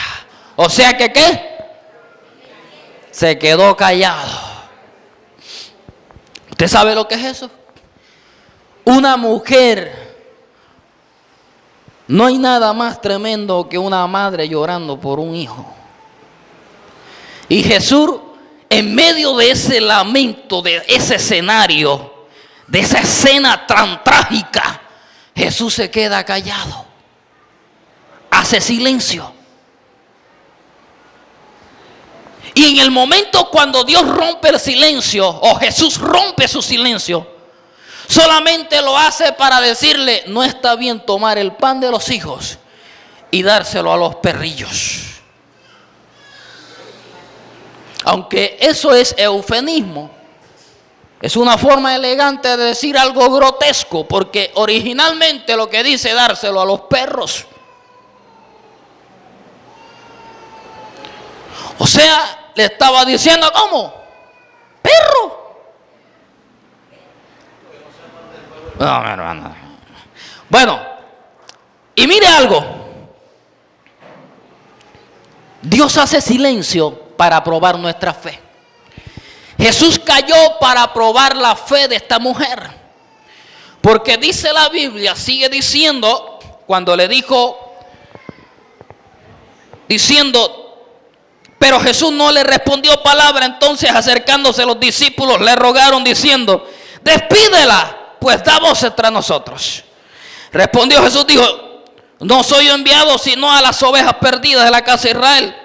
O sea que, ¿qué? Se quedó callado. ¿Usted sabe lo que es eso? Una mujer. No hay nada más tremendo que una madre llorando por un hijo. Y Jesús, en medio de ese lamento, de ese escenario, de esa escena tan trágica, Jesús se queda callado. Hace silencio. Y en el momento cuando Dios rompe el silencio, o Jesús rompe su silencio, solamente lo hace para decirle: no está bien tomar el pan de los hijos y dárselo a los perrillos. Aunque eso es eufemismo, es una forma elegante de decir algo grotesco, porque originalmente lo que dice dárselo a los perros. O sea, le estaba diciendo: ¿cómo? ¿Perro? No, mi hermano. Bueno, y mire algo. Dios hace silencio para probar nuestra fe. Jesús cayó para probar la fe de esta mujer. Porque dice la Biblia, sigue diciendo, cuando le dijo, diciendo: pero Jesús no le respondió palabra. Entonces, acercándose los discípulos, le rogaron diciendo: despídela, pues da voz entre nosotros. Respondió Jesús, dijo: No soy yo enviado sino a las ovejas perdidas de la casa de Israel.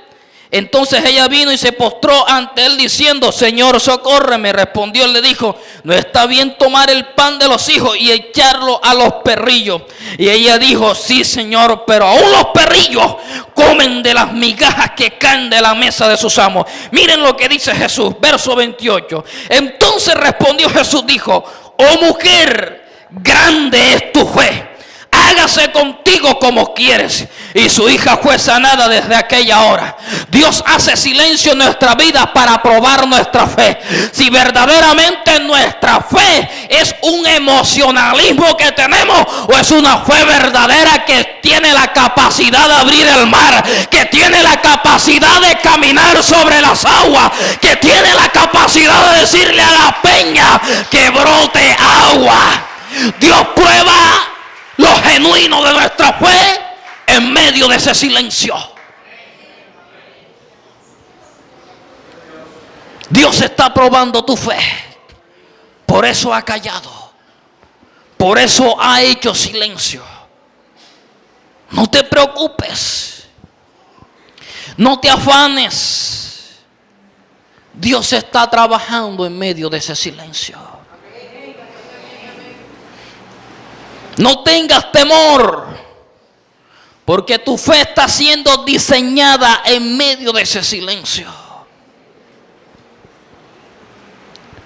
Entonces ella vino y se postró ante él diciendo: Señor, socórreme. Respondió, él le dijo: no está bien tomar el pan de los hijos y echarlo a los perrillos. Y ella dijo: sí, Señor, pero aún los perrillos comen de las migajas que caen de la mesa de sus amos. Miren lo que dice Jesús, verso 28. Entonces respondió Jesús, dijo: oh mujer, grande es tu fe, hágase contigo como quieres. Y su hija fue sanada desde aquella hora. Dios hace silencio en nuestra vida para probar nuestra fe. Si verdaderamente nuestra fe es un emocionalismo que tenemos, o es una fe verdadera que tiene la capacidad de abrir el mar, que tiene la capacidad de caminar sobre las aguas, que tiene la capacidad de decirle a la peña que brote agua. Dios prueba lo genuino de nuestra fe en medio de ese silencio. Dios está probando tu fe. Por eso ha callado. Por eso ha hecho silencio. No te preocupes. No te afanes. Dios está trabajando en medio de ese silencio. No tengas temor, porque tu fe está siendo diseñada en medio de ese silencio.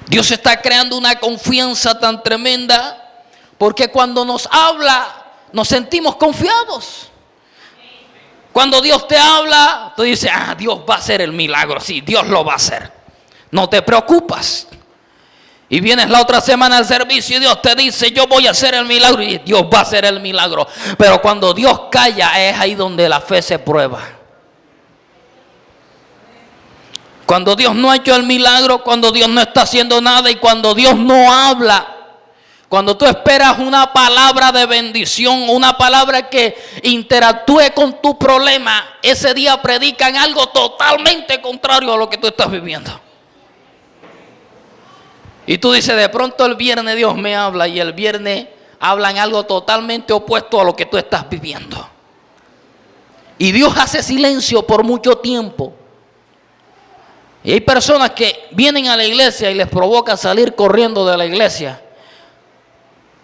Dios está creando una confianza tan tremenda, porque cuando nos habla, nos sentimos confiados. Cuando Dios te habla, tú dices: Dios va a hacer el milagro. Sí, Dios lo va a hacer. No te preocupas. Y vienes la otra semana al servicio y Dios te dice: yo voy a hacer el milagro. Y Dios va a hacer el milagro. Pero cuando Dios calla, es ahí donde la fe se prueba. Cuando Dios no ha hecho el milagro, cuando Dios no está haciendo nada y cuando Dios no habla, cuando tú esperas una palabra de bendición, una palabra que interactúe con tu problema, ese día predican algo totalmente contrario a lo que tú estás viviendo. Y tú dices: de pronto el viernes Dios me habla, y el viernes hablan algo totalmente opuesto a lo que tú estás viviendo. Y Dios hace silencio por mucho tiempo. Y hay personas que vienen a la iglesia y les provoca salir corriendo de la iglesia.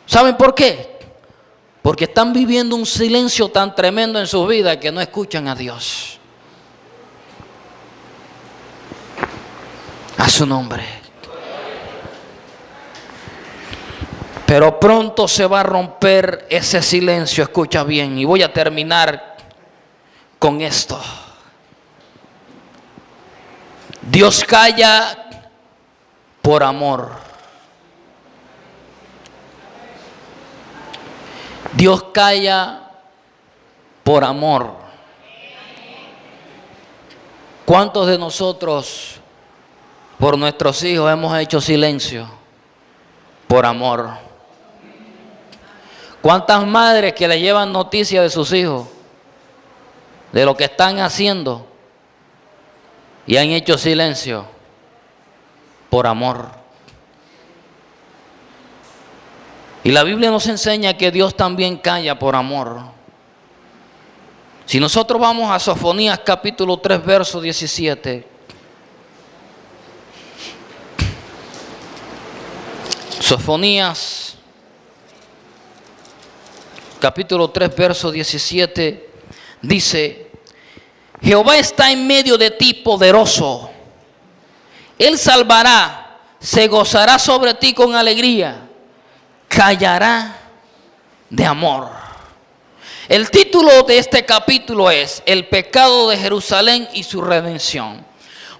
¿Saben por qué? Porque están viviendo un silencio tan tremendo en sus vidas que no escuchan a Dios. A su nombre. Pero pronto se va a romper ese silencio, escucha bien, y voy a terminar con esto. Dios calla por amor. Dios calla por amor. ¿Cuántos de nosotros por nuestros hijos hemos hecho silencio por amor? ¿Cuántas madres que le llevan noticias de sus hijos, de lo que están haciendo, y han hecho silencio por amor? Y la Biblia nos enseña que Dios también calla por amor. Si nosotros vamos a Sofonías capítulo 3 verso 17. Sofonías capítulo 3 verso 17 dice: Jehová está en medio de ti poderoso. Él salvará, se gozará sobre ti con alegría, callará de amor. El título de este capítulo es El pecado de Jerusalén y su redención.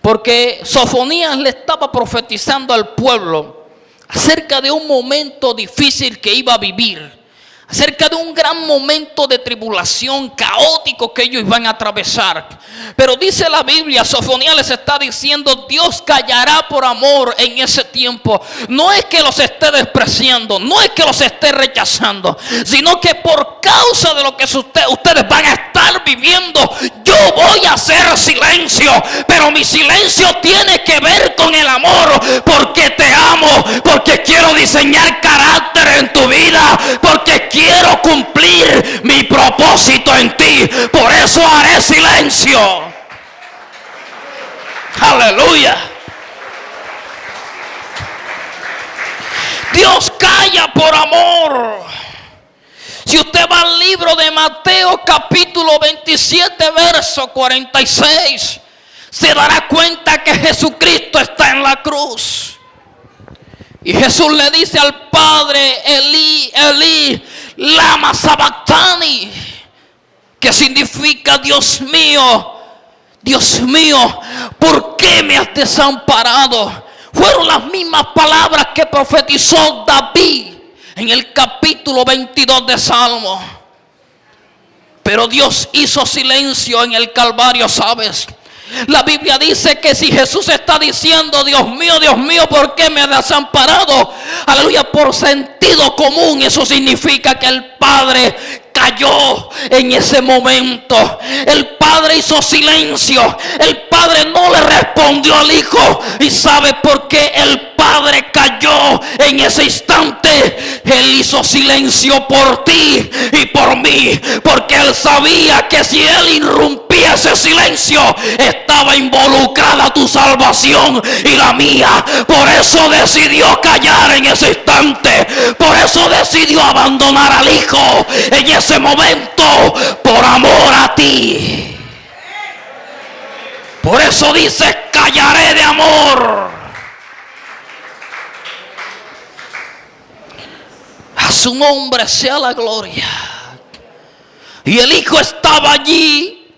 Porque Sofonías le estaba profetizando al pueblo acerca de un momento difícil que iba a vivir, acerca de un gran momento de tribulación caótico que ellos iban a atravesar. Pero dice la Biblia, Sofonías les está diciendo: Dios callará por amor en ese tiempo. No es que los esté despreciando, no es que los esté rechazando, sino que por causa de lo que ustedes van a estar viviendo, yo voy a hacer silencio. Pero mi silencio tiene que ver con el amor, porque te amo, porque quiero diseñar carácter en tu vida, porque quiero cumplir cumplir mi propósito en ti. Por eso haré silencio. Aleluya. Dios calla por amor. Si usted va al libro de Mateo capítulo 27 verso 46, se dará cuenta que Jesucristo está en la cruz. Y Jesús le dice al Padre: Elí, Elí, lama sabactani, que significa: Dios mío, ¿por qué me has desamparado? Fueron las mismas palabras que profetizó David en el capítulo 22 de Salmo. Pero Dios hizo silencio en el Calvario, ¿sabes? La Biblia dice que si Jesús está diciendo: Dios mío, ¿por qué me has desamparado? Aleluya, por sentido común eso significa que el Padre cayó en ese momento. El Padre hizo silencio. El Padre no le respondió al Hijo. ¿Y sabe por qué el Padre cayó en ese instante? Él hizo silencio por ti y por mí, porque Él sabía que si Él irrumpía ese silencio, estaba involucrada tu salvación y la mía. Por eso decidió callar en ese instante. Por eso decidió abandonar al Hijo en ese momento, por amor a ti. Por eso dice: callaré de amor. A su nombre sea la gloria. Y el Hijo estaba allí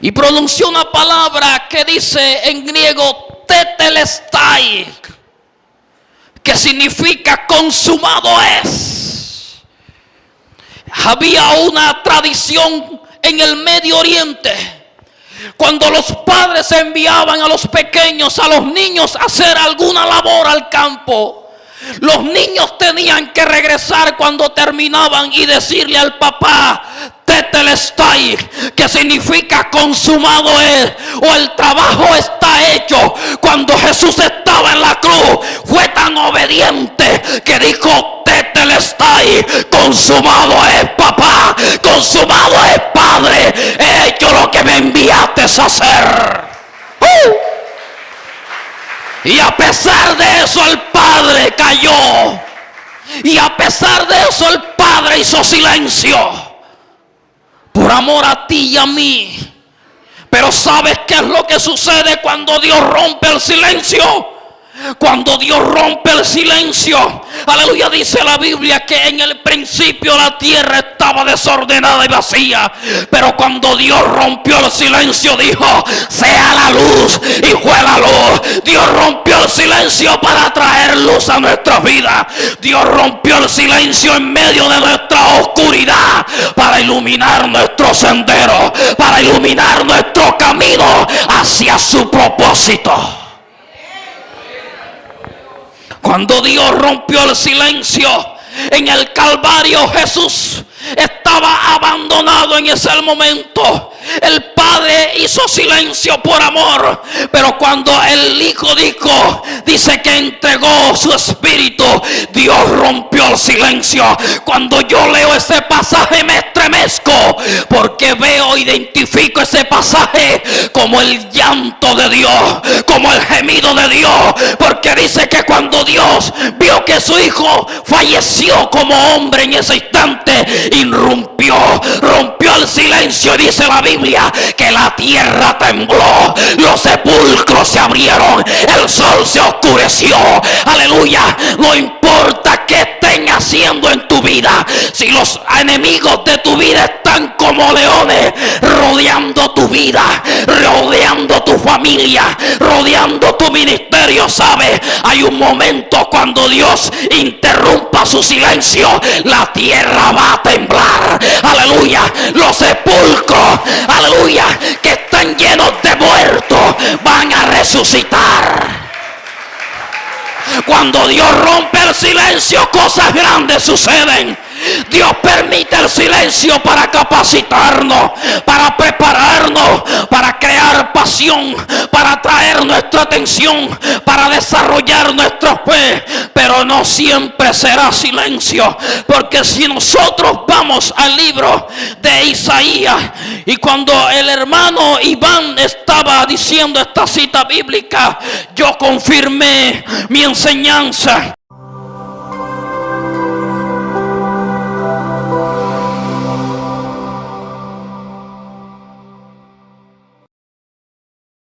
y pronunció una palabra que dice en griego: tetelestai, que significa consumado es. Había una tradición en el Medio Oriente. Cuando los padres enviaban a los pequeños, a los niños, a hacer alguna labor al campo, los niños tenían que regresar cuando terminaban y decirle al papá: tetelestai, que significa consumado es, o el trabajo está hecho. Cuando Jesús estaba en la cruz, fue tan obediente que dijo: tetelestai, consumado es, papá, consumado es, Padre, he hecho lo que me enviaste a hacer. Y a pesar de eso el Padre cayó. Y a pesar de eso el Padre hizo silencio. Por amor a ti y a mí. Pero ¿sabes qué es lo que sucede cuando Dios rompe el silencio? Cuando Dios rompe el silencio, aleluya, dice la Biblia que en el principio la tierra estaba desordenada y vacía. Pero cuando Dios rompió el silencio, dijo: sea la luz, y fue la luz. Dios rompió el silencio para traer luz a nuestra vida. Dios rompió el silencio en medio de nuestra oscuridad para iluminar nuestro sendero, para iluminar nuestro camino hacia su propósito. Cuando Dios rompió el silencio en el Calvario, Jesús estaba abandonado en ese momento. El Padre hizo silencio por amor, pero cuando el Hijo dice que entregó su espíritu, Dios rompió el silencio. Cuando yo leo ese pasaje me estremezco, porque identifico ese pasaje como el llanto de Dios, como el gemido de Dios, porque dice que cuando Dios vio que su Hijo falleció como hombre en ese instante, rompió el silencio, y dice la Biblia que la tierra tembló, los sepulcros se abrieron, el sol se oscureció. Aleluya. No importa qué estén haciendo en tu vida, si los enemigos de tu vida están como leones rodeando tu vida, rodeando tu familia, rodeando tu ministerio, ¿sabes? Hay un momento cuando Dios interrumpa su silencio, la tierra va a temblar. Aleluya. Los sepulcros, aleluya, que están llenos de muertos, van a resucitar. Cuando Dios rompe el silencio, cosas grandes suceden. Dios permite el silencio para capacitarnos, para prepararnos, para crear pasión, para atraer nuestra atención, para desarrollar nuestra fe. Pero no siempre será silencio, porque si nosotros vamos al libro de Isaías, y cuando el hermano Iván estaba diciendo esta cita bíblica, yo confirmé mi enseñanza.